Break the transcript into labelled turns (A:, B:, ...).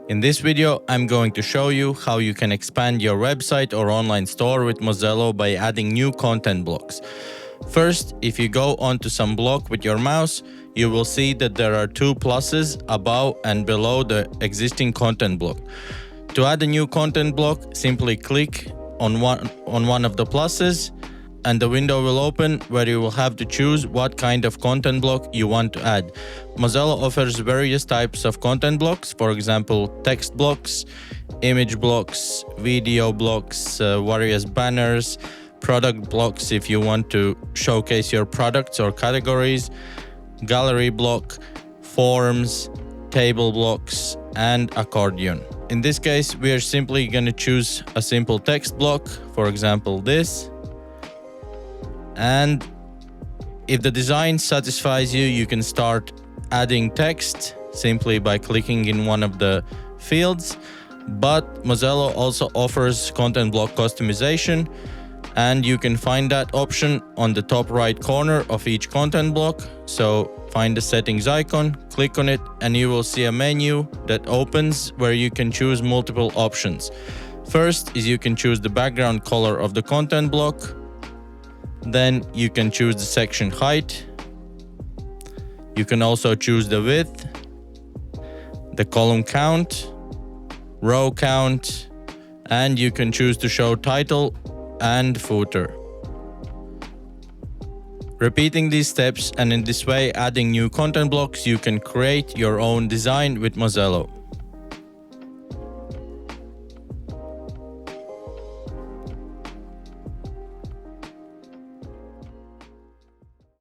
A: In this video, I'm going to show you how you can expand your website or online store with Mozello by adding new content blocks. First, if you go onto some block with your mouse, you will see that there are two pluses above and below the existing content block. To add a new content block, simply click on one of the pluses and the window will open where you will have to choose what kind of content block you want to add. Mozello offers various types of content blocks, for example, text blocks, image blocks, video blocks, various banners, product blocks if you want to showcase your products or categories, gallery block, forms, table blocks, and accordion. In this case, we are simply going to choose a simple text block, for example this. And if the design satisfies you, you can start adding text simply by clicking in one of the fields. But Mozello also offers content block customization, and you can find that option on the top right corner of each content block. So find the settings icon, click on it, and you will see a menu that opens where you can choose multiple options. First is you can choose the background color of the content block. Then you can choose the section height. You can also choose the width, the column count, row count, and you can choose to show title and footer. Repeating these steps and in this way adding new content blocks, you can create your own design with Mozello.